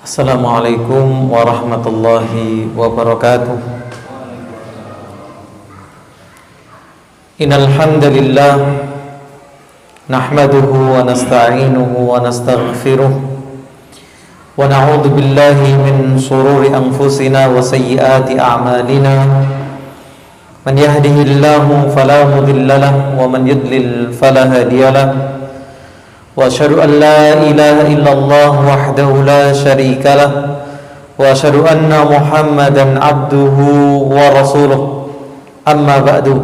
Assalamualaikum warahmatullahi wabarakatuh. Innal hamdalillah nahmaduhu wa nasta'inuhu wa nastaghfiruh wa na'udzu billahi min shururi anfusina wa sayyiati a'malina. Man yahdihillahu fala mudilla lahu wa man yudlil fala hadiya lahu. Wa asyhadu an la ilaha illallah wahdahu la syarika lah wa asyhadu anna Muhammadan abduhu wa rasuluh. Amma ba'du.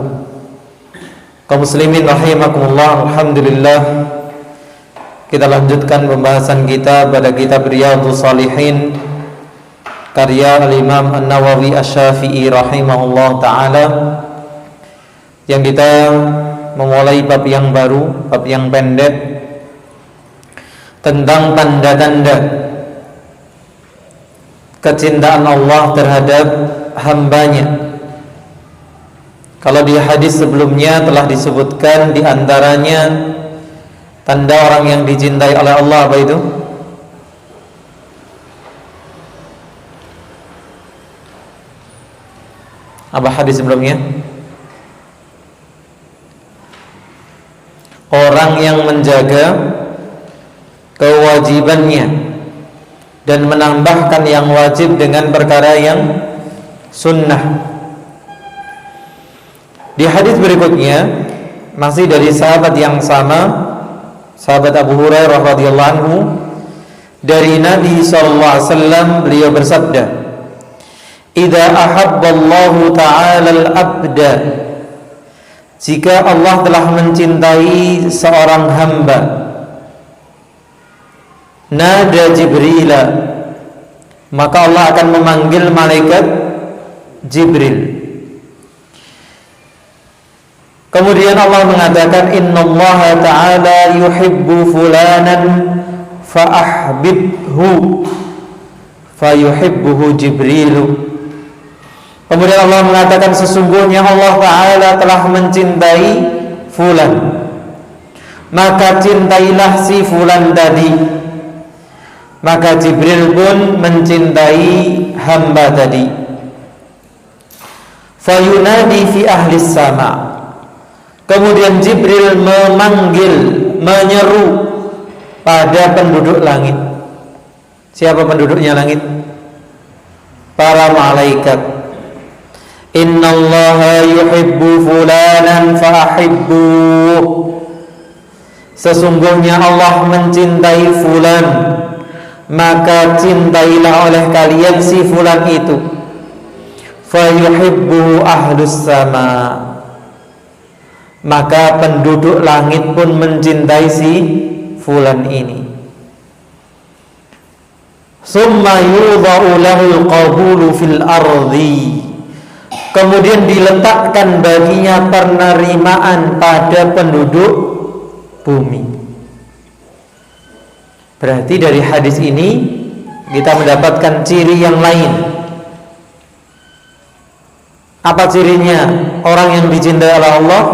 Kaum muslimin rahimakumullah, alhamdulillah kita lanjutkan pembahasan kita pada kitab Riyadhus Shalihin karya Al-Imam An-Nawawi Asy-Syafi'i rahimahullah taala, yang kita memulai bab yang baru, bab yang pendek tentang tanda-tanda kecintaan Allah terhadap hambanya. Kalau di hadis sebelumnya telah disebutkan di antaranya tanda orang yang dicintai oleh Allah, apa itu? Apa hadis sebelumnya? Orang yang menjaga kewajibannya dan menambahkan yang wajib dengan perkara yang sunnah. Di hadis berikutnya masih dari sahabat yang sama, sahabat Abu Hurairah radhiyallahu anhu, dari Nabi sallallahu alaihi wasallam, beliau bersabda, "Idza ahabballahu ta'ala al-'abda," jika Allah telah mencintai seorang hamba, nada Jibril, maka Allah akan memanggil malaikat Jibril. Kemudian Allah mengatakan, innallaha ta'ala yuhibbu fulanan fa'ahbibhu fayuhibbuhu Jibrilu. Kemudian Allah mengatakan, sesungguhnya Allah Ta'ala telah mencintai fulan, maka cintailah si fulan tadi. Maka Jibril pun mencintai hamba tadi. Fayunadi fi ahli sama. Kemudian Jibril memanggil, menyeru pada penduduk langit. Siapa penduduknya langit? Para malaikat. Innallaha yuhibbu fulanan fa'ahibbuh. Sesungguhnya Allah mencintai fulan, maka cintailah oleh kalian si fulan itu. Fayuhibbu ahlus sama. Maka penduduk langit pun mencintai si fulan ini. Summa yudha'u lahul qabulu fil ardi. Kemudian diletakkan baginya penerimaan pada penduduk bumi. Berarti dari hadis ini kita mendapatkan ciri yang lain. Apa cirinya orang yang dicintai oleh Allah?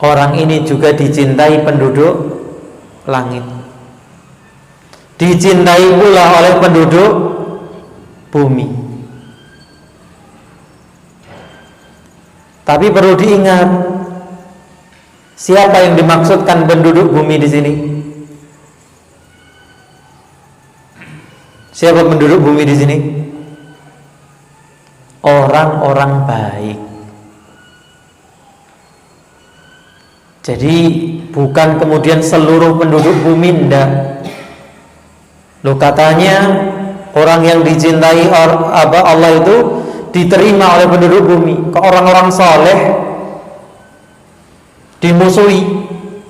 Orang ini juga dicintai penduduk langit, dicintai pula oleh penduduk bumi. Tapi perlu diingat, siapa yang dimaksudkan penduduk bumi di sini? Siapa penduduk bumi di sini? Orang-orang baik. Jadi bukan kemudian seluruh penduduk bumi, enggak. Loh, katanya orang yang dicintai Allah itu diterima oleh penduduk bumi. Ke orang-orang soleh dimusuhi,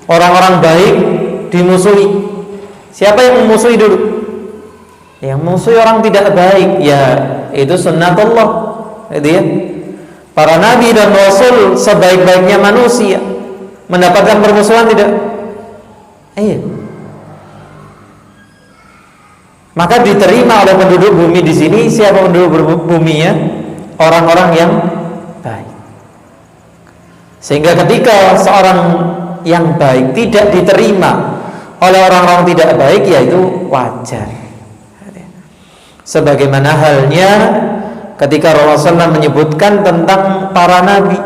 orang-orang baik dimusuhi. Siapa yang memusuhi dulu? Yang musuhi orang tidak baik, ya itu sunnatullah, itu ya. Para nabi dan rasul sebaik-baiknya manusia mendapatkan permusuhan tidak? Iya. Maka diterima oleh penduduk bumi di sini. Siapa penduduk buminya? Orang-orang yang baik. Sehingga ketika seorang yang baik tidak diterima oleh orang-orang tidak baik, yaitu wajar. Sebagaimana halnya ketika Rasulullah SAW menyebutkan tentang para nabi,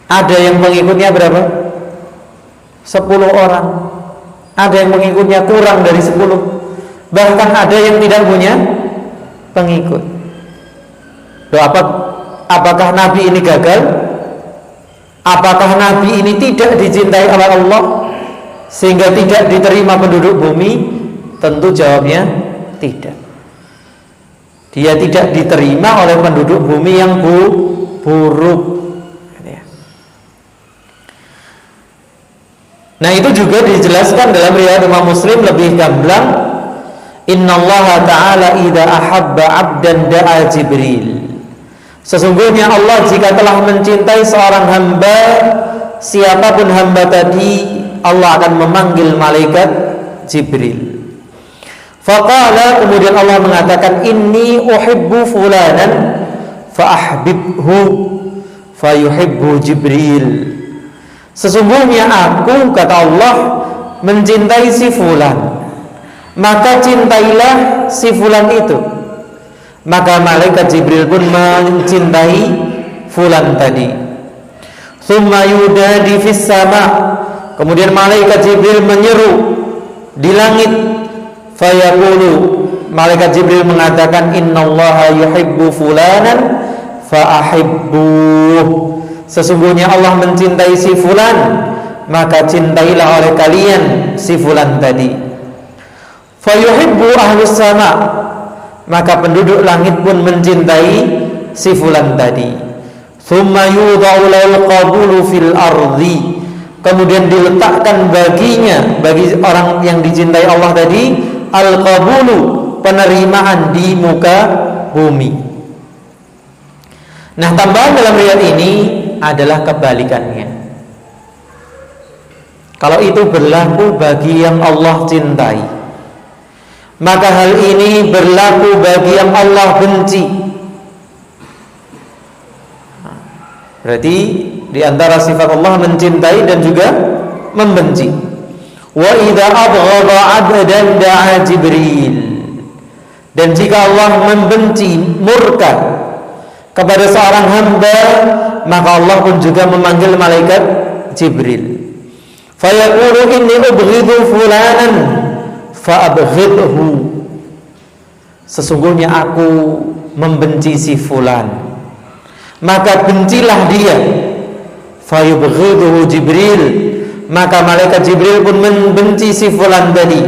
ada yang pengikutnya berapa? 10 orang. Ada yang pengikutnya kurang dari 10. Bahkan ada yang tidak punya pengikut. Apakah nabi ini gagal? Apakah nabi ini tidak dicintai oleh Allah sehingga tidak diterima penduduk bumi? Tentu jawabnya tidak. Dia tidak diterima oleh penduduk bumi yang buruk. Nah, itu juga dijelaskan dalam riwayat Imam Muslim lebih gamblang, innallaha ta'ala idza ahabba 'abdan da'a Jibril. Sesungguhnya Allah jika telah mencintai seorang hamba, siapapun hamba tadi, Allah akan memanggil malaikat Jibril. Faqala, kemudian Allah mengatakan, inni uhibbu fulanan fa'ahbibhu fayuhibbu Jibril. Sesungguhnya aku, kata Allah, mencintai si fulan, maka cintailah si fulan itu. Maka malaikat Jibril pun mencintai fulan tadi. Tsumma yudadi fis sama, kemudian malaikat Jibril menyeru di langit. Fayaqulu, malaikat Jibril mengatakan, innallaha yuhibbu fulanan fa'ahibbuh. Sesungguhnya Allah mencintai si fulan, maka cintailah oleh kalian si fulan tadi. Fayuhibbu ahlus sama, maka penduduk langit pun mencintai si fulan tadi. Tsumma yudha'u lahul qabulu fil ardi, kemudian diletakkan baginya, bagi orang yang dicintai Allah tadi, al-qabulu, penerimaan di muka bumi. Nah, tambahan dalam riwayat ini adalah kebalikannya. Kalau itu berlaku bagi yang Allah cintai, maka hal ini berlaku bagi yang Allah benci. Berarti di antara sifat Allah mencintai dan juga membenci. Wa idza abghadha 'abdan da'a Jibril. Dan jika Allah membenci, murka kepada seorang hamba, maka Allah pun juga memanggil malaikat Jibril. Fayaqulu inni ubghidhu fulanan fa'abghidhu. Sesungguhnya aku membenci si fulan, maka bencilah dia. Fayubghidhu Jibril, maka malaikat Jibril pun membenci si fulan tadi.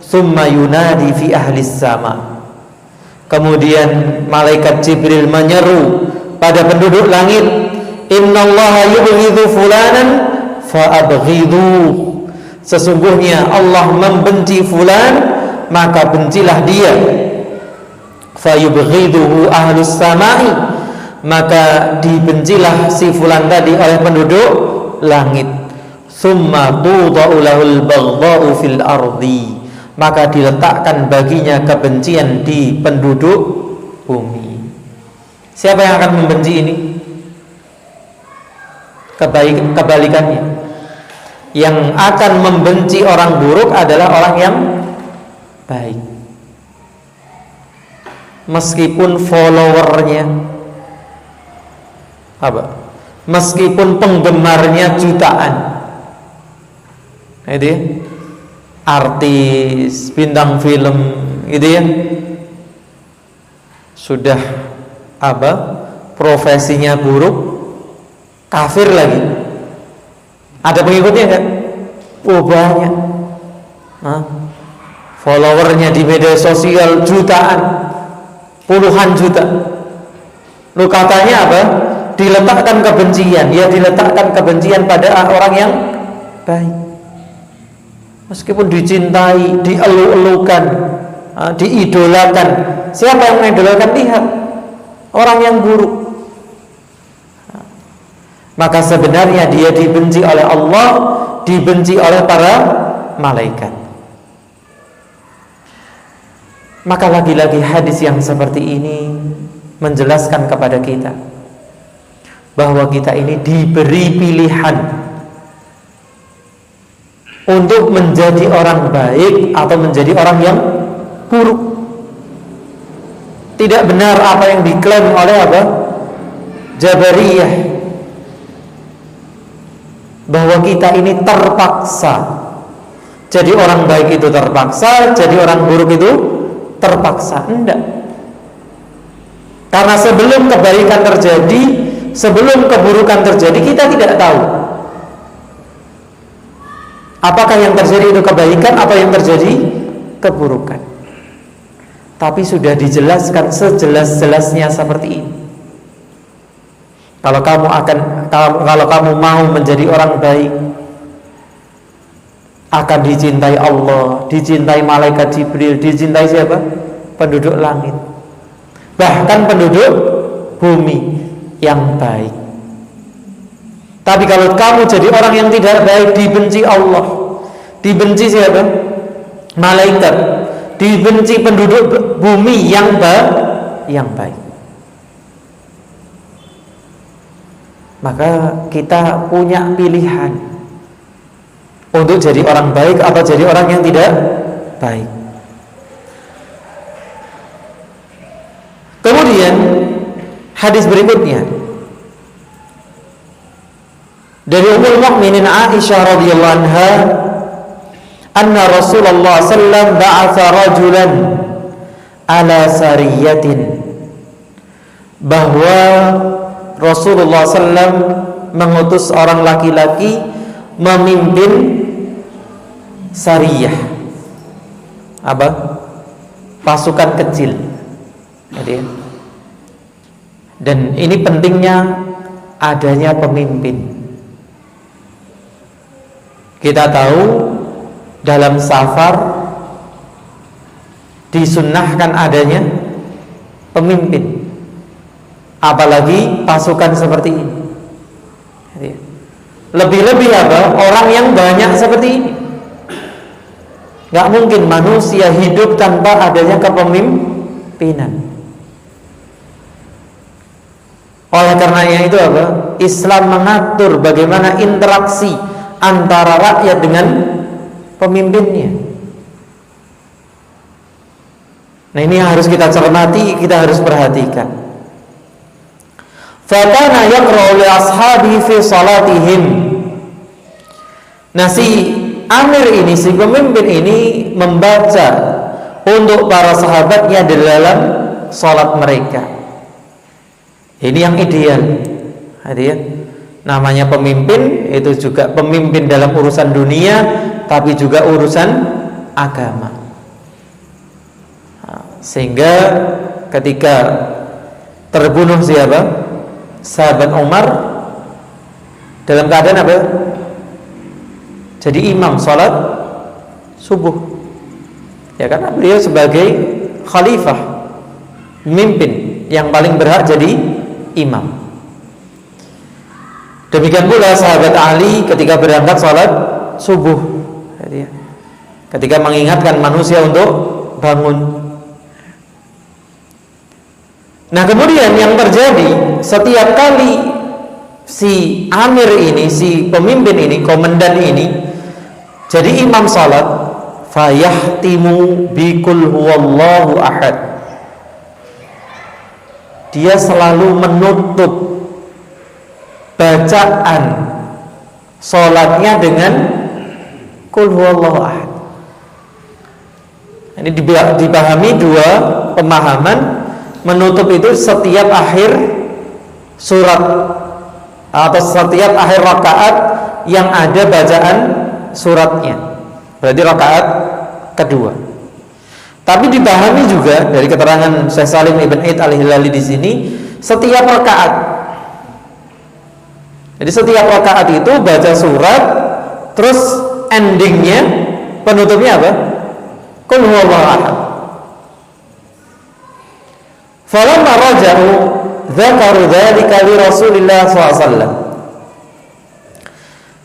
Tsumma yunadi fi ahli sama, kemudian malaikat Jibril menyeru pada penduduk langit, innallaha yubghidhu fulanan fa'abghidhu. Sesungguhnya Allah membenci fulan, maka bencilah dia. Fayubghidhu ahlus samai, maka dibencilah si fulan tadi oleh penduduk langit. Tsumma tudau lahul baghdha'u fil ardi, maka diletakkan baginya kebencian di penduduk bumi. Siapa yang akan membenci ini? Kebalikannya. Yang akan membenci orang buruk adalah orang yang baik, meskipun followernya meskipun penggemarnya jutaan. Itu ya, artis, bintang film, gitu ya, sudah profesinya buruk, kafir lagi, ada pengikutnya enggak? Oh, banyak. Followernya di media sosial jutaan, puluhan juta. Lu katanya apa? Diletakkan kebencian. Ya, diletakkan kebencian pada orang yang baik, meskipun dicintai, dielu-elukan, diidolakan. Siapa yang mengidolakan? Lihat orang yang buruk. Maka sebenarnya dia dibenci oleh Allah, dibenci oleh para malaikat. Maka lagi-lagi hadis yang seperti ini menjelaskan kepada kita bahwa kita ini diberi pilihan untuk menjadi orang baik atau menjadi orang yang buruk. Tidak benar apa yang diklaim oleh Jabariyah, bahwa kita ini terpaksa jadi orang baik itu terpaksa, jadi orang buruk itu terpaksa. Enggak. Karena sebelum kebaikan terjadi, sebelum keburukan terjadi, kita tidak tahu apakah yang terjadi itu kebaikan atau yang terjadi keburukan. Tapi sudah dijelaskan sejelas-jelasnya seperti ini. Kalau kamu mau menjadi orang baik, akan dicintai Allah, dicintai malaikat Jibril, dicintai siapa? Penduduk langit, bahkan penduduk bumi yang baik. Tapi kalau kamu jadi orang yang tidak baik, dibenci Allah, dibenci siapa? Malaikat, dibenci penduduk bumi yang baik. Maka kita punya pilihan untuk jadi orang baik atau jadi orang yang tidak baik. Kemudian hadis berikutnya dari Ummul Mukminin Aisyah radhiyallahu anha, anna Rasulullah sallallahu ba'atha rajulan ala sariyatin, bahwa Rasulullah sallallahu mengutus orang laki-laki memimpin sariyah, pasukan kecil. Dan ini pentingnya adanya pemimpin. Kita tahu dalam safar disunnahkan adanya pemimpin, apalagi pasukan seperti ini. Lebih-lebih orang yang banyak seperti ini. Gak mungkin manusia hidup tanpa adanya kepemimpinan. Oleh karenanya itu Islam mengatur bagaimana interaksi antara rakyat dengan pemimpinnya. Nah, ini yang harus kita cermati, kita harus perhatikan. Fakana yaqra'u li ashabihi fi salatihim. Nah, si amir ini, si pemimpin ini membaca untuk para sahabatnya di dalam salat mereka. Ini yang ideal. Namanya pemimpin itu juga pemimpin dalam urusan dunia, tapi juga urusan agama. Sehingga ketika terbunuh siapa? Sahabat Umar, dalam keadaan jadi imam salat subuh. Ya, karena beliau sebagai khalifah, pemimpin yang paling berhak jadi imam. Demikian pula sahabat Ali ketika berangkat salat subuh, ketika mengingatkan manusia untuk bangun. Nah, kemudian yang terjadi setiap kali si amir ini, si pemimpin ini, komandan ini jadi imam salat, fayahtimu bikul huwallahu ahad. Dia selalu menutup bacaan salatnya dengan kul huwallahu ahad. Ini dipahami dua pemahaman. Menutup itu setiap akhir surat atau setiap akhir rakaat yang ada bacaan suratnya, berarti rakaat kedua. Tapi dipahami juga dari keterangan Syekh Salim Ibn Aid Al-Hilali di sini, setiap rakaat. Jadi setiap rakaat itu baca surat, terus endingnya, penutupnya Qul huwallahu ahad. Falamma raja'u dzakaru dzalika li Rasulillah SAW.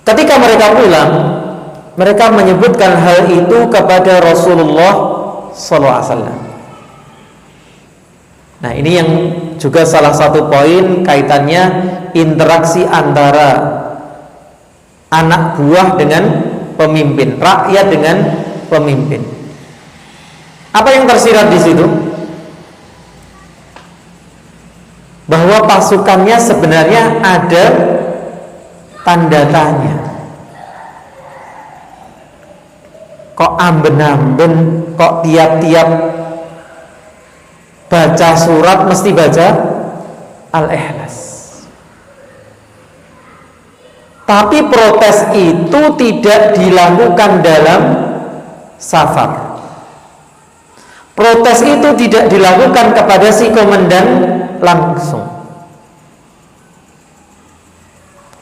Ketika mereka pulang, mereka menyebutkan hal itu kepada Rasulullah SAW. Nah, ini yang juga salah satu poin kaitannya interaksi antara anak buah dengan pemimpin, rakyat dengan pemimpin. Apa yang tersirat di situ? Bahwa pasukannya sebenarnya ada tanda tanya. Kok amben-amben, kok tiap-tiap baca surat mesti baca Al-Ikhlas. Tapi protes itu tidak dilakukan dalam safar. Protes itu tidak dilakukan kepada si komandan langsung.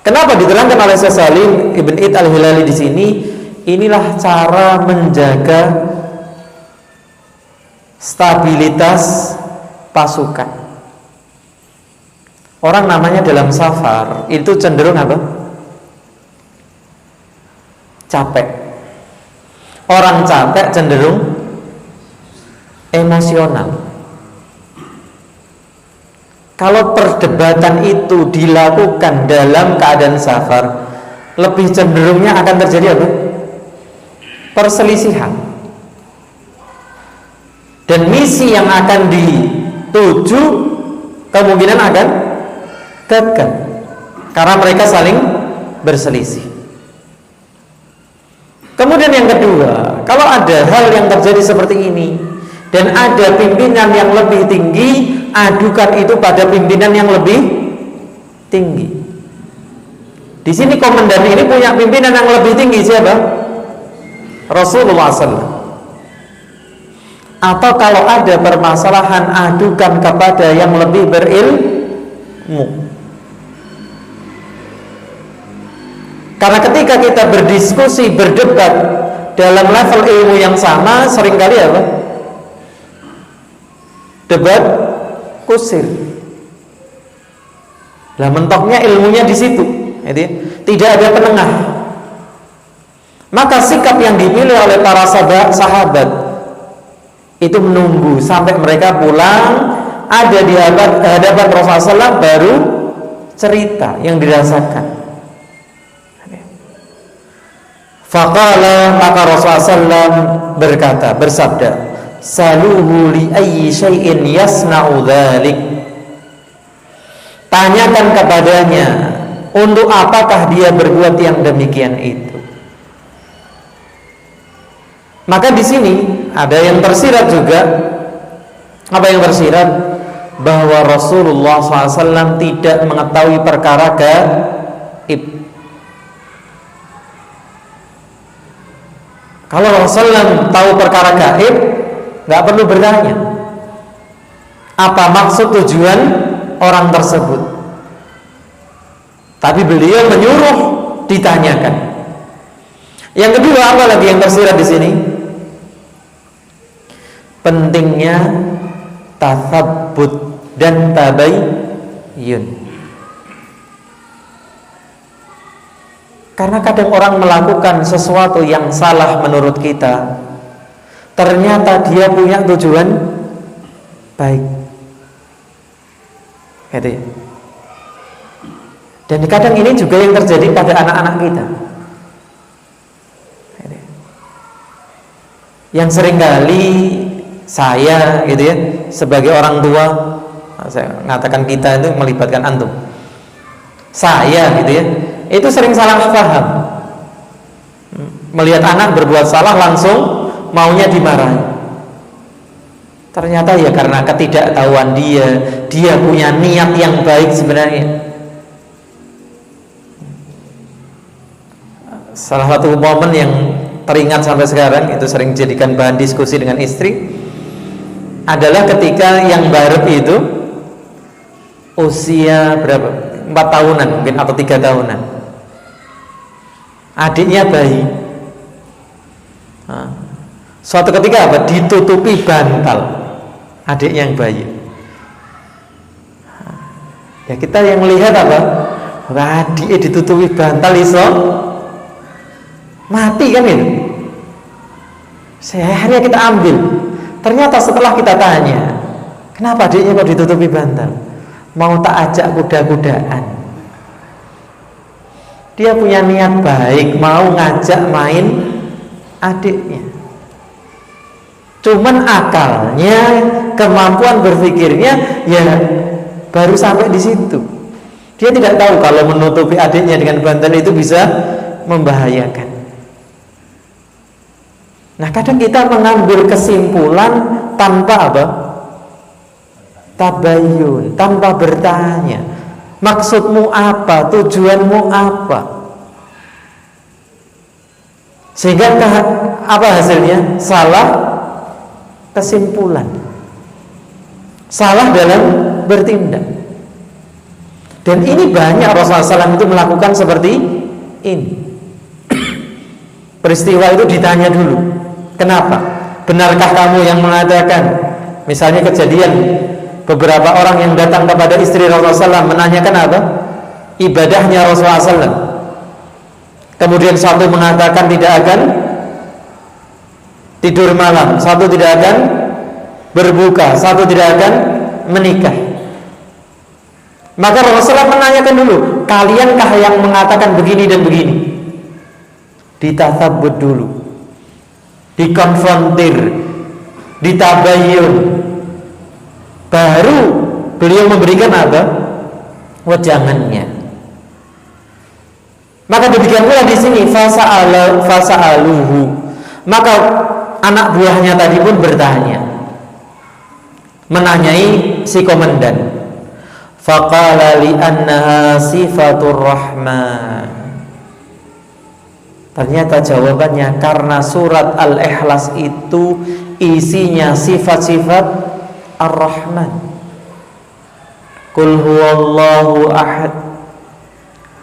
Kenapa diterangkan oleh Syekh Salim Ibn Id Al-Hilali di sini? Inilah cara menjaga stabilitas pasukan. Orang namanya dalam safar itu cenderung apa? Capek. Orang capek cenderung emosional. Kalau perdebatan itu dilakukan dalam keadaan safar, lebih cenderungnya akan terjadi apa? Perselisihan. Dan misi yang akan dituju kemungkinan akan gagal karena mereka saling berselisih. Kemudian yang kedua, kalau ada hal yang terjadi seperti ini dan ada pimpinan yang lebih tinggi, adukan itu pada pimpinan yang lebih tinggi. Di sini komandan ini punya pimpinan yang lebih tinggi, siapa? Rasulullah SAW. Atau kalau ada permasalahan, adukan kepada yang lebih berilmu. Karena ketika kita berdiskusi, berdebat dalam level ilmu yang sama, seringkali apa? Debat kusir. Lah mentoknya ilmunya di situ, tidak ada penengah. Maka sikap yang dipilih oleh para sahabat itu menunggu sampai mereka pulang, ada di hadapan Rasulullah SAW, baru cerita yang dirasakan. Faqala, maka Rasulullah SAW bersabda, saluhu li ayyi syai'in yasna'u dzalik. Tanyakan kepadanya, untuk apakah dia berbuat yang demikian itu. Maka di sini ada yang tersirat juga. Apa yang tersirat? Bahwa Rasulullah SAW tidak mengetahui perkara gaib. Kalau Rasulullah tahu perkara gaib, nggak perlu bertanya apa maksud tujuan orang tersebut. Tapi beliau menyuruh ditanyakan. Yang kedua, apa lagi yang tersirat di sini? Pentingnya tatsabbut dan tabayyun. Karena kadang orang melakukan sesuatu yang salah menurut kita, ternyata dia punya tujuan baik. Gitu ya. Dan kadang ini juga yang terjadi pada anak-anak kita. Yang seringkali saya gitu ya, sebagai orang tua, saya mengatakan kita itu melibatkan antum. Saya gitu ya, itu sering salah paham. Melihat anak berbuat salah langsung maunya dimarahi. Ternyata ya karena ketidaktahuan dia punya niat yang baik sebenarnya. Salah satu momen yang teringat sampai sekarang, itu sering jadikan bahan diskusi dengan istri, adalah ketika yang barep itu usia berapa? 4 tahunan mungkin atau 3 tahunan. Adiknya bayi. Suatu ketika apa? Ditutupi bantal adiknya yang bayi. Ya kita yang melihat apa? Adiknya ditutupi bantal iso mati kan itu. Akhirnya kita ambil. Ternyata setelah kita tanya, kenapa adiknya kok ditutupi bantal? Mau tak ajak kuda-kudaan. Dia punya niat baik, mau ngajak main adiknya. Cuman akalnya, kemampuan berpikirnya ya baru sampai di situ. Dia tidak tahu kalau menutupi adiknya dengan bantal itu bisa membahayakan. Nah, kadang kita mengambil kesimpulan tanpa apa? Tabayun, tanpa bertanya. Maksudmu apa? Tujuanmu apa? Sehingga apa hasilnya? Salah kesimpulan, salah dalam bertindak. Dan ini banyak Rasulullah SAW itu melakukan seperti ini. Peristiwa itu ditanya dulu, kenapa? Benarkah kamu yang mengatakan, misalnya kejadian beberapa orang yang datang kepada istri Rasulullah SAW menanyakan apa? Ibadahnya Rasulullah SAW. Kemudian satu mengatakan tidak akan tidur malam, satu tidak akan berbuka, satu tidak akan menikah. Maka Rasulullah menanyakan dulu, kaliankah yang mengatakan begini dan begini? Ditasabbut dulu, dikonfrontir, ditabayun, baru beliau memberikan apa? Wejangannya. Maka demikian pula di sini fasa'aluhu. Maka anak buahnya tadi pun bertanya, menanyai si komandan. Faqala li annaha sifatur rahman. Ternyata jawabannya karena surat Al-Ikhlas itu isinya sifat-sifat Ar-Rahman. Qul huwallahu ahad.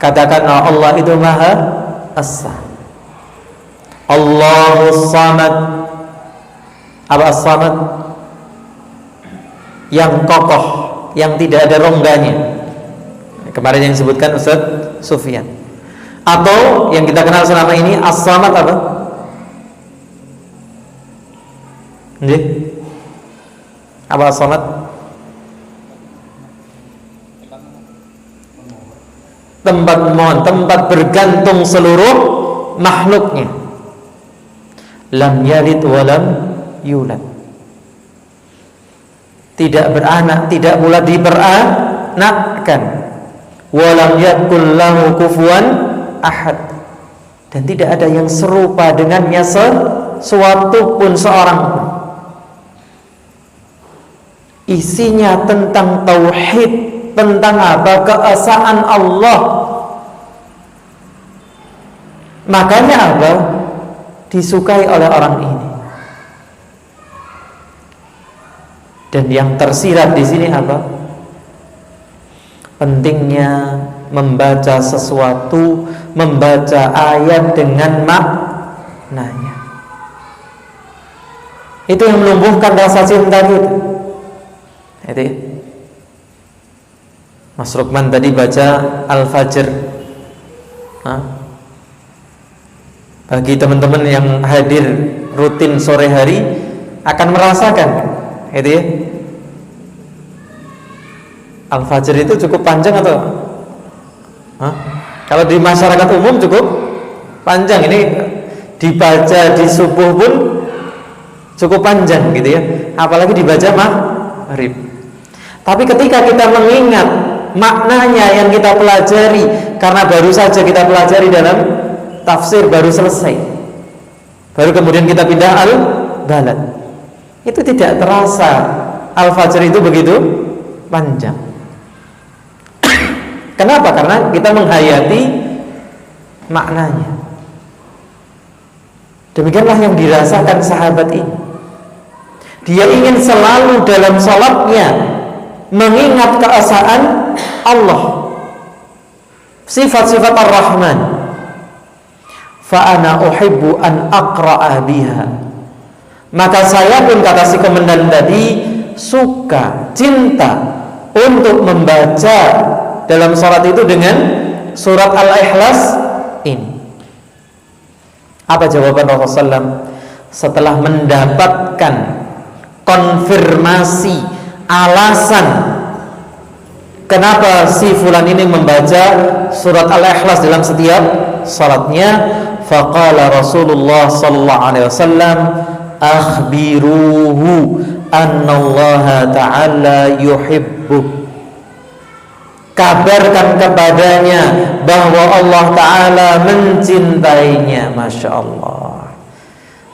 Katakanlah Allah itu Maha Esa. Allahus Samad. Apa As-Samad? Yang kokoh, yang tidak ada rongganya. Kemarin yang disebutkan Ustaz Sufyan. Atau yang kita kenal selama ini As-Samad apa? Nggih. Apa As-Samad? Tempat mohon, tempat bergantung seluruh makhluknya. Lam yalid wa lam yulad. Tidak beranak, tidak pula diperanakkan. Wa lam yakul lahu kufuwan ahad. Dan tidak ada yang serupa dengannya sesuatu pun seorang pun. Isinya tentang tauhid, tentang apa? Keesaan Allah. Makanya apa? Disukai oleh orang ini. Dan yang tersirat di sini apa? Pentingnya membaca sesuatu, membaca ayat dengan maknanya. Itu yang menumbuhkan rasa cinta kita. Itu ya. Mas Rukman tadi baca Al-Fajr. Bagi teman-teman yang hadir rutin sore hari akan merasakan, itu ya. Al-Fajr itu cukup panjang atau? Kalau di masyarakat umum cukup panjang. Ini dibaca di subuh pun cukup panjang, gitu ya. Apalagi dibaca maghrib. Tapi ketika kita mengingat maknanya yang kita pelajari, karena baru saja kita pelajari dalam tafsir, baru selesai, baru kemudian kita pindah Al-Balad, itu tidak terasa Al-Fajr itu begitu panjang. Kenapa? Karena kita menghayati maknanya. Demikianlah yang dirasakan sahabat ini. Dia ingin selalu dalam salatnya mengingat keesaan Allah, sifat-sifat Ar-Rahman. Fa ana uhibbu an aqra'a biha. Maka saya pun, kata si komandan tadi, suka, cinta untuk membaca dalam salat itu dengan surat Al-Ikhlas ini. Apa jawaban Rasulullah SAW setelah mendapatkan konfirmasi alasan Kenapa si fulan ini membaca surat Al-Ikhlas dalam setiap salatnya? Faqala Rasulullah sallallahu alaihi wasallam, akhbiruhu annallaha ta'ala yuhibbu. Kabarkan kepadanya bahwa Allah Ta'ala mencintainya. Masya Allah.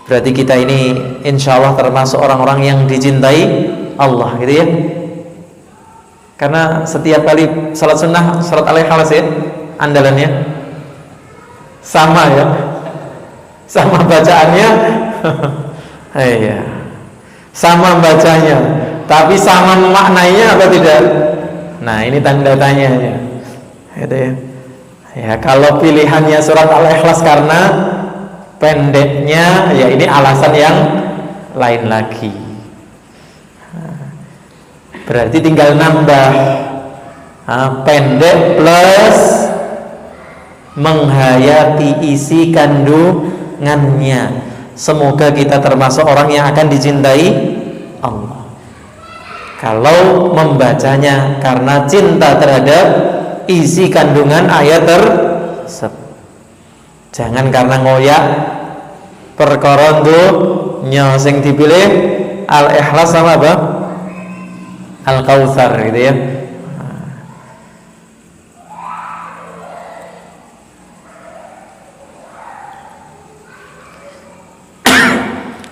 Berarti kita ini insya Allah termasuk orang-orang yang dicintai Allah, gitu ya. Karena setiap kali salat sunnah, salat Al-Ikhlas ya, andalannya sama ya, sama bacaannya, iya, sama bacanya, tapi sama maknanya apa tidak? Nah, ini tanda tanyanya, gitu ya. Ya, kalau pilihannya surat Al-Ikhlas karena pendeknya, ya ini alasan yang lain lagi. Berarti tinggal nambah pendek plus menghayati isi kandungannya. Semoga kita termasuk orang yang akan dicintai Allah kalau membacanya karena cinta terhadap isi kandungan ayat tersebut. Jangan karena ngoyak perkara dunya sing dipilih Al-Ikhlas sama apa? Al-Kautsar, gitu ya.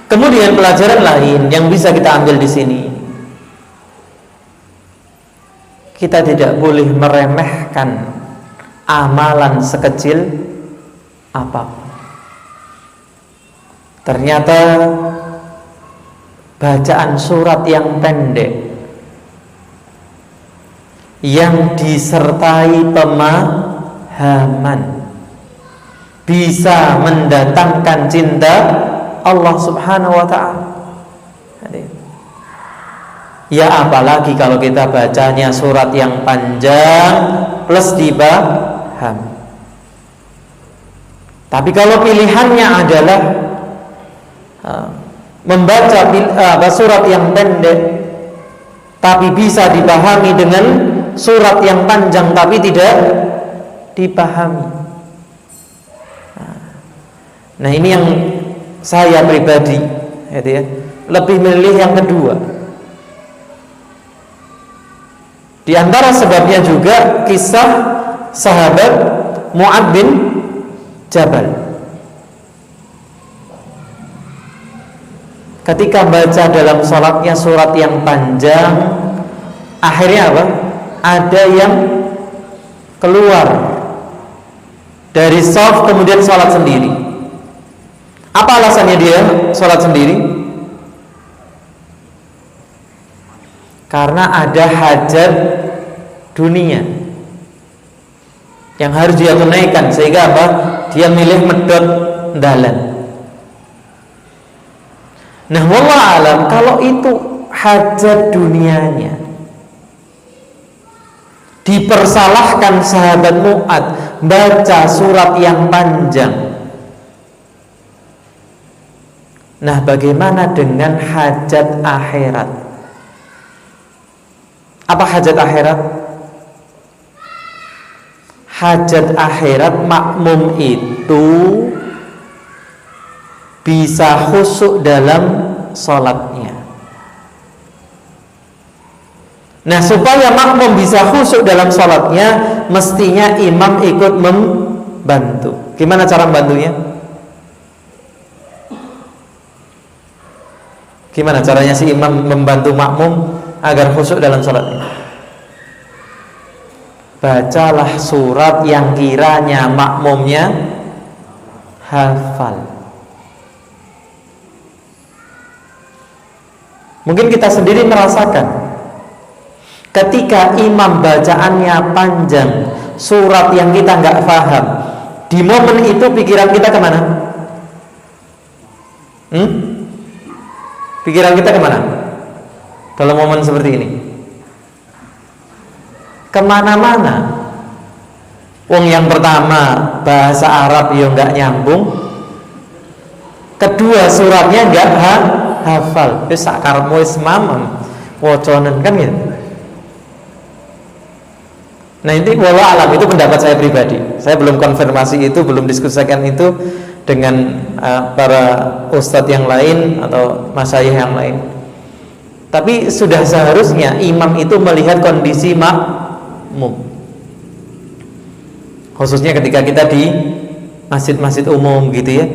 Kemudian pelajaran lain yang bisa kita ambil di sini, kita tidak boleh meremehkan amalan sekecil apapun. Ternyata bacaan surat yang pendek yang disertai pemahaman bisa mendatangkan cinta Allah Subhanahu wa ta'ala. Ya apalagi kalau kita bacanya surat yang panjang plus dipaham. Tapi kalau pilihannya adalah membaca surat yang pendek tapi bisa dipahami dengan surat yang panjang tapi tidak dipahami. Nah, ini yang saya pribadi, gitu ya, lebih memilih yang kedua. Di antara sebabnya juga kisah sahabat Mu'adz bin Jabal. Ketika baca dalam sholatnya surat yang panjang, akhirnya apa? Ada yang keluar dari shaf kemudian sholat sendiri. Apa alasannya dia sholat sendiri? Karena ada hajat dunia yang harus dia tunaikan, sehingga apa? Dia milih medot dalan. Nah, wallah alam, kalau itu hajat dunianya, dipersalahkan sahabat Mu'adz baca surat yang panjang. Nah, bagaimana dengan hajat akhirat? Apa hajat akhirat? Hajat akhirat makmum itu bisa khusyuk dalam sholatnya. Nah, supaya makmum bisa khusyuk dalam sholatnya, mestinya imam ikut membantu. Gimana cara membantunya? Gimana caranya si imam membantu makmum agar khusyuk dalam sholatnya? Bacalah surat yang kiranya makmumnya hafal. Mungkin kita sendiri merasakan ketika imam bacaannya panjang, surat yang kita nggak paham, di momen itu pikiran kita kemana? Pikiran kita kemana? Dalam momen seperti ini kemana-mana. Wong yang pertama bahasa Arab yang nggak nyambung, kedua suratnya nggak hafal, wis sakarepmu wis mamam wacanen kan gitu. Nah ini wallahu alam, itu pendapat saya pribadi. Saya belum konfirmasi itu, belum diskusikan itu dengan para ustadz yang lain atau masyayikh yang lain. Tapi sudah seharusnya imam itu melihat kondisi makmum, khususnya ketika kita di masjid-masjid umum gitu ya.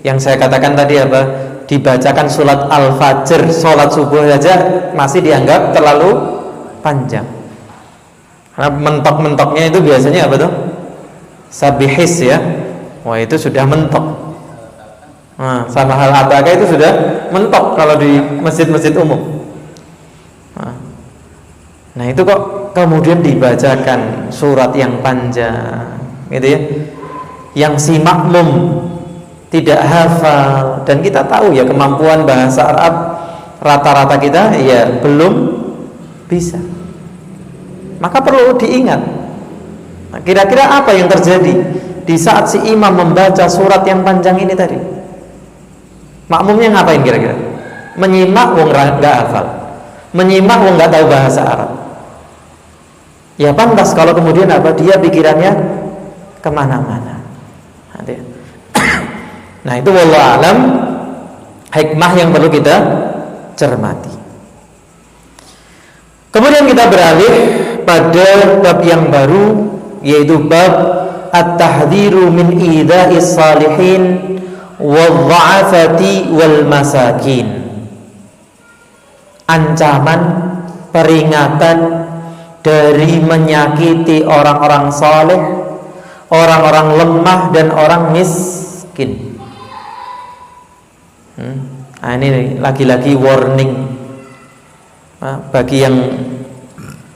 Yang saya katakan tadi apa? Dibacakan surat al-fajr, sholat subuh saja masih dianggap terlalu panjang. Karena mentok-mentoknya itu biasanya apa tuh? Sabihis ya. Wah itu sudah mentok. Nah, sama hal ataka itu sudah mentok kalau di masjid-masjid umum. Nah itu kok kemudian dibacakan surat yang panjang gitu ya, yang si makmum tidak hafal. Dan kita tahu ya kemampuan bahasa Arab rata-rata kita ya belum bisa. Maka perlu diingat, nah, kira-kira apa yang terjadi di saat si imam membaca surat yang panjang ini tadi? Makmumnya ngapain kira-kira? Menyimak wong nggak hafal, menyimak wong nggak tahu bahasa Arab. Ya pantas kalau kemudian apa, dia pikirannya kemana-mana. Nah itu wallahu alam hikmah yang perlu kita cermati. Kemudian kita beralih pada bab yang baru, yaitu bab at-tahdhiru min idha'is salihin wal-dha'afati wal masakin. Ancaman, peringatan dari menyakiti orang-orang saleh, orang-orang lemah dan orang miskin. Nah, ini lagi-lagi warning bagi yang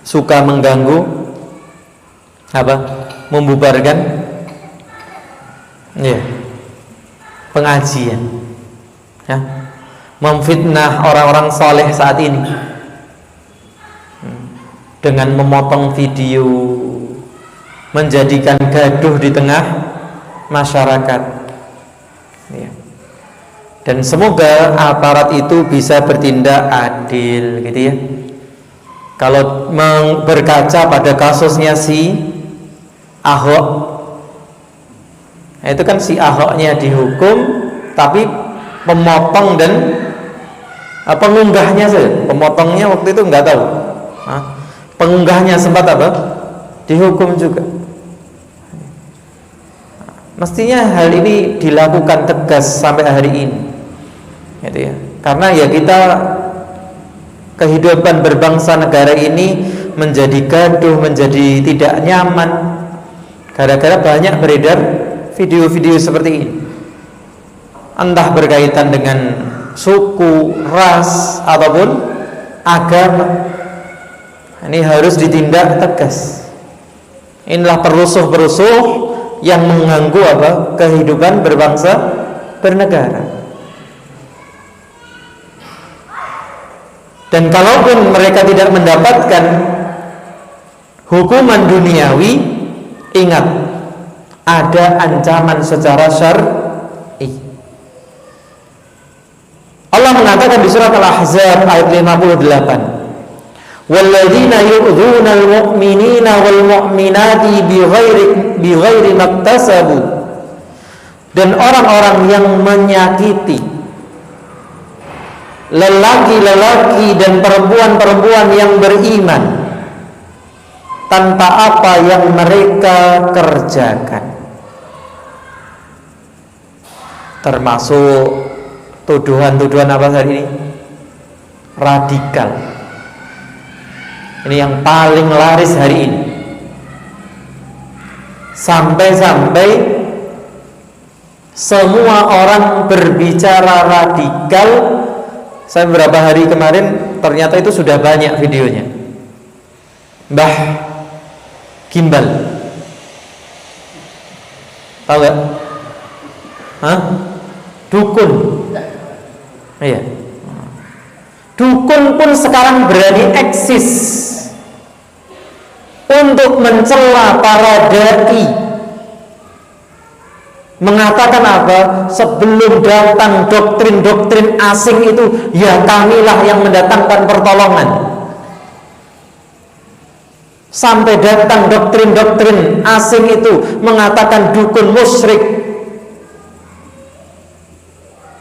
suka mengganggu apa? Membubarkan ya, pengajian ya, memfitnah orang-orang saleh saat ini dengan memotong video, menjadikan gaduh di tengah masyarakat ya. Dan semoga aparat itu bisa bertindak adil gitu ya. Kalau berkaca pada kasusnya si Ahok, itu kan si Ahoknya dihukum, tapi pemotong dan pengunggahnya saja, pemotongnya waktu itu nggak tahu. Pengunggahnya sempat apa? Dihukum juga. Mestinya hal ini dilakukan tegas sampai hari ini, gitu ya. Karena ya kita kehidupan berbangsa negara ini menjadi gaduh, menjadi tidak nyaman gara-gara banyak beredar video-video seperti ini. Entah berkaitan dengan suku, ras ataupun agama. Ini harus ditindak tegas. Inilah perusuh-perusuh yang mengganggu apa? Kehidupan berbangsa bernegara. Dan kalaupun mereka tidak mendapatkan hukuman duniawi, ingat ada ancaman secara syar'i. Allah mengatakan di surat Al-Ahzab ayat 58, walladzina yu'dzuna al-mu'minina wal mu'minati bighairi maktasabu, dan orang-orang yang menyakiti lelaki-lelaki dan perempuan-perempuan yang beriman tanpa apa yang mereka kerjakan. Termasuk tuduhan-tuduhan apa hari ini? Radikal. Ini yang paling laris hari ini. Sampai-sampai semua orang berbicara radikal. Saya beberapa hari kemarin ternyata itu sudah banyak videonya. Mbah Gimbal, tahu gak? Dukun. Iya. Dukun pun sekarang berani eksis untuk mencela para dai, mengatakan apa? Sebelum datang doktrin-doktrin asing itu, ya kamilah yang mendatangkan pertolongan. Sampai datang doktrin-doktrin asing itu mengatakan dukun musyrik,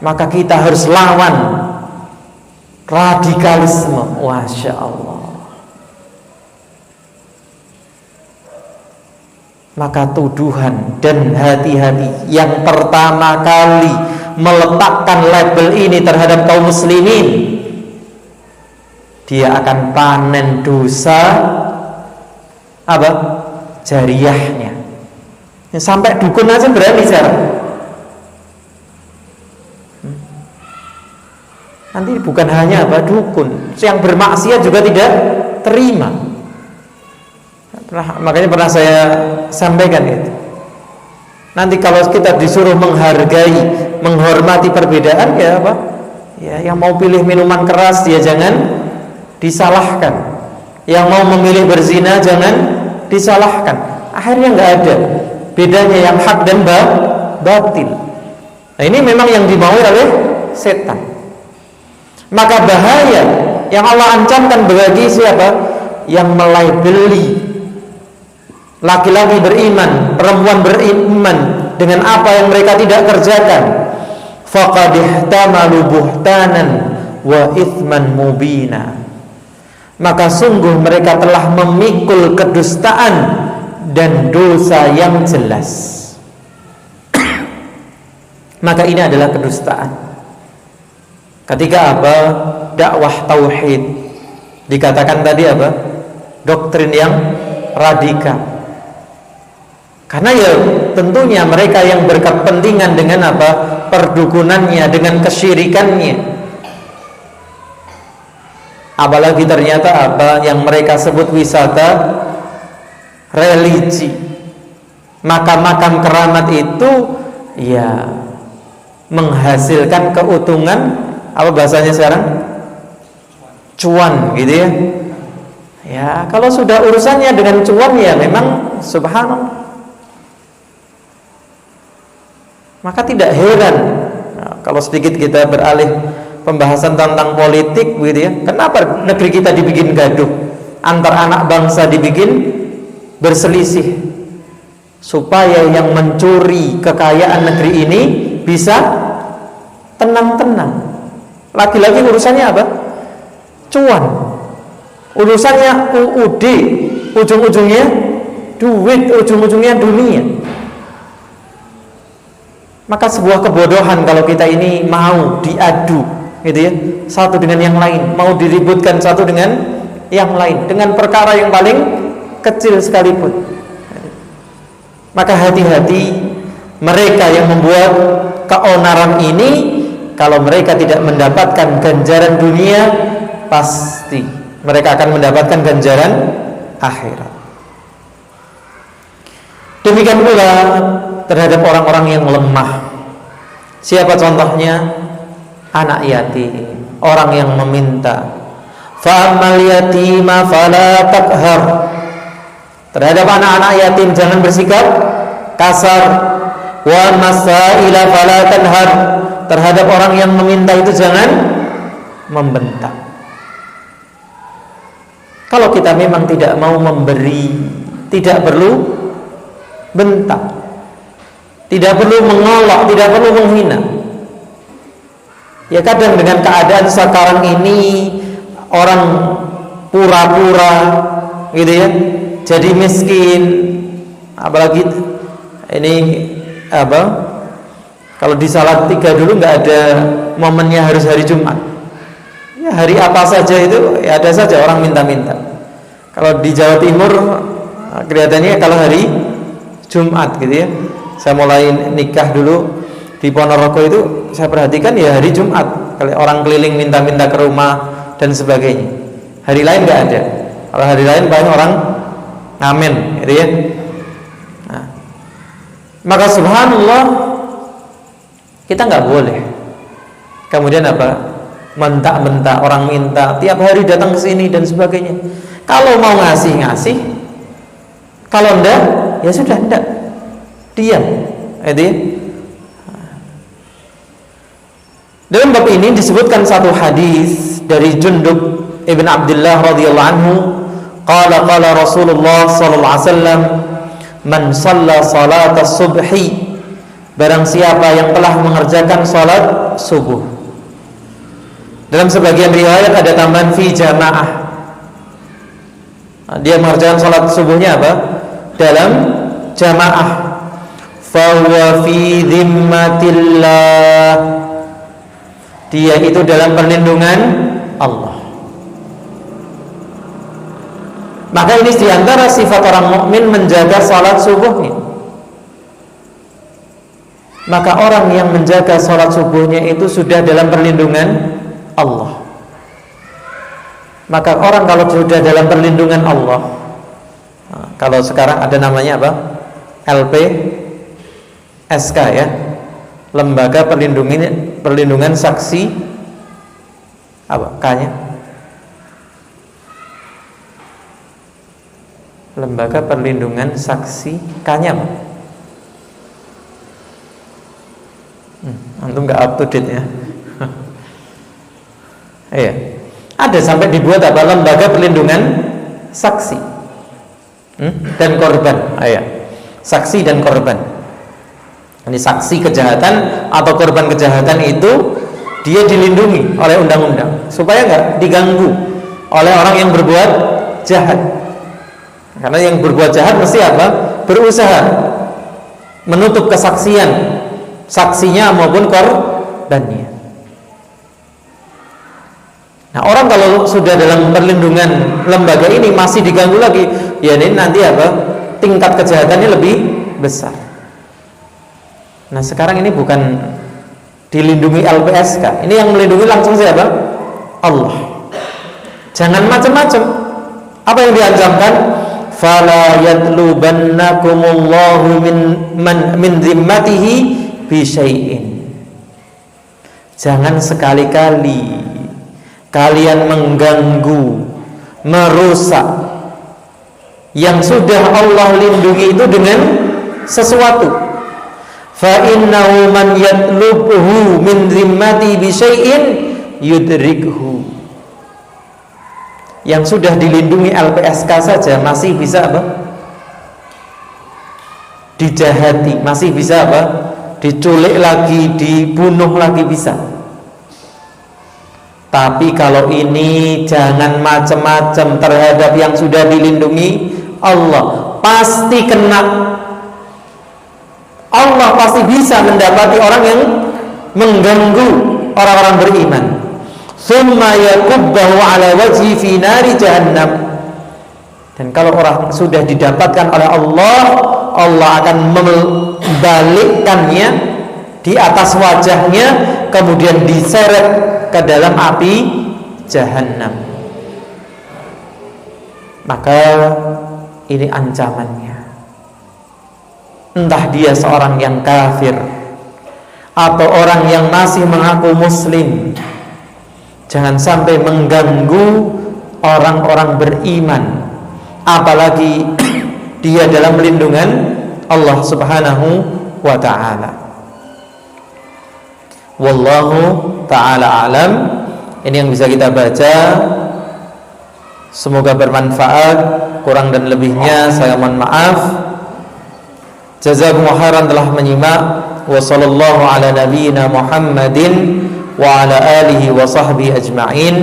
maka kita harus lawan radikalisme. Masya Allah. Maka tuduhan dan hati-hati yang pertama kali meletakkan label ini terhadap kaum muslimin, dia akan panen dosa apa? Jariyahnya. Sampai dukun aja berani sekarang. Nanti bukan hanya apa dukun, yang bermaksiat juga tidak terima. Makanya pernah saya sampaikan itu. Nanti kalau kita disuruh menghargai, menghormati perbedaan, ya apa? Ya, yang mau pilih minuman keras dia jangan disalahkan. Yang mau memilih berzina jangan disalahkan. Akhirnya nggak ada bedanya yang hak dan batil. Nah, ini memang yang dimaui oleh setan. Maka bahaya yang Allah ancamkan bagi siapa? Yang melabeli laki-laki beriman, perempuan beriman dengan apa yang mereka tidak kerjakan. Faqad ihtamalu buhtanan wa ithman mubina. Maka sungguh mereka telah memikul kedustaan dan dosa yang jelas. Maka ini adalah kedustaan. Ketika apa? Dakwah tauhid dikatakan tadi apa? Doktrin yang radikal. Karena ya tentunya mereka yang berkepentingan dengan apa? Perdukunannya, dengan kesyirikannya. Apalagi ternyata apa yang mereka sebut wisata religi, makam-makam keramat itu ya menghasilkan keuntungan, apa bahasanya sekarang, cuan gitu ya. Ya kalau sudah urusannya dengan cuan ya memang subhanallah. Maka tidak heran kalau sedikit kita beralih pembahasan tentang politik gitu ya. Kenapa negeri kita dibikin gaduh, antar anak bangsa dibikin berselisih, supaya yang mencuri kekayaan negeri ini bisa tenang-tenang. Lagi-lagi urusannya apa? Cuan. Urusannya UUD, ujung-ujungnya duit, ujung-ujungnya dunia. Maka sebuah kebodohan kalau kita ini mau diadu gitu ya, satu dengan yang lain, mau diributkan satu dengan yang lain dengan perkara yang paling kecil sekalipun. Maka hati-hati mereka yang membuat keonaran ini, kalau mereka tidak mendapatkan ganjaran dunia, pasti mereka akan mendapatkan ganjaran akhirat. Demikian pula terhadap orang-orang yang lemah. Siapa contohnya? Anak yatim, orang yang meminta. Fa'ammal yatima fala taqhar. Terhadap anak-anak yatim jangan bersikap kasar. Wa masaila fala tanhar. Terhadap orang yang meminta itu jangan membentak. Kalau kita memang tidak mau memberi, tidak perlu bentak, tidak perlu mengolok, tidak perlu menghina. Ya kadang dengan keadaan sekarang ini orang pura-pura gitu ya, jadi miskin. Apalagi ini apa? Kalau di salat 3 dulu nggak ada momennya harus hari Jumat. Ya hari apa saja itu ya ada saja orang minta-minta. Kalau di Jawa Timur kelihatannya kalau hari Jumat gitu ya. Saya mulai nikah dulu di Ponorogo itu saya perhatikan ya hari Jumat, kalau orang keliling minta-minta ke rumah dan sebagainya. Hari lain nggak ada. Kalau hari lain banyak orang ngamen, gitu ya. Nah, maka subhanallah kita nggak boleh. Kemudian apa? Mentak-mentak orang minta, tiap hari datang ke sini dan sebagainya. Kalau mau ngasih, kalau enggak, ya sudah enggak. Diam, gitu ya. Dalam bab ini disebutkan satu hadis dari Jundub ibn Abdullah radhiyallahu anhu, qala Rasulullah sallallahu alaihi wasallam, man shalla salat as-subhi, barang siapa yang telah mengerjakan salat subuh. Dalam sebagian riwayat ada tambahan fi jamaah. Dia mengerjakan salat subuhnya apa? Dalam jamaah. Fa huwa fi dhimmatillah, dia itu dalam perlindungan Allah. Maka ini diantara sifat orang mukmin menjaga salat subuhnya. Maka orang yang menjaga salat subuhnya itu sudah dalam perlindungan Allah. Maka orang kalau sudah dalam perlindungan Allah, kalau sekarang ada namanya apa? LPSK ya, Lembaga Perlindungan Saksi apa K-nya? Lembaga Perlindungan Saksi K-nya apa? Antum nggak up to date ya? Iya, ada sampai dibuat apa? Lembaga Perlindungan Saksi dan Korban. Iya, saksi dan korban. Ini saksi kejahatan atau korban kejahatan itu dia dilindungi oleh undang-undang supaya nggak diganggu oleh orang yang berbuat jahat. Karena yang berbuat jahat mesti apa? Berusaha menutup kesaksian saksinya maupun korbannya. Nah, orang kalau sudah dalam perlindungan lembaga ini masih diganggu lagi, ya ini nanti apa? Tingkat kejahatannya lebih besar. Nah, sekarang ini bukan dilindungi LPSK, ini yang melindungi langsung siapa? Allah. Jangan macam-macam. Apa yang diancamkan? Fala yatlubannakumullahu min zimmatihi bi syai'in. Jangan sekali-kali kalian mengganggu, merusak yang sudah Allah lindungi itu dengan sesuatu. Fa innahu man yatlubhu min zimmati bi syai'in yudrikhu. Yang sudah dilindungi LPSK saja masih bisa apa? Dijahati, masih bisa apa? Diculik lagi, dibunuh lagi bisa. Tapi kalau ini jangan macam-macam terhadap yang sudah dilindungi Allah, pasti kena. Allah pasti bisa mendapati orang yang mengganggu orang-orang beriman. Tsumma yakubbahu ala wajhi fi nari jahannam. Dan kalau orang sudah didapatkan oleh Allah, Allah akan membalikkannya di atas wajahnya, kemudian diseret ke dalam api jahannam. Maka ini ancamannya. Entah dia seorang yang kafir atau orang yang masih mengaku muslim, jangan sampai mengganggu orang-orang beriman, apalagi dia dalam perlindungan Allah Subhanahu wa ta'ala. Wallahu ta'ala alam. Ini yang bisa kita baca. Semoga bermanfaat. Kurang dan lebihnya saya mohon maaf. Jazakumullahu khairan telah menyimak. Wa sallallahu ala nabiyyina Muhammadin wa ala alihi wa sahbihi ajma'in.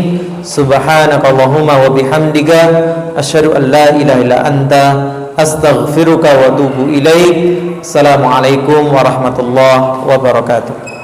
Subhanakallahumma wa bihamdika asyhadu an la ilaha illa anta astaghfiruka wa atubu ilaik. Assalamualaikum warahmatullahi wabarakatuh.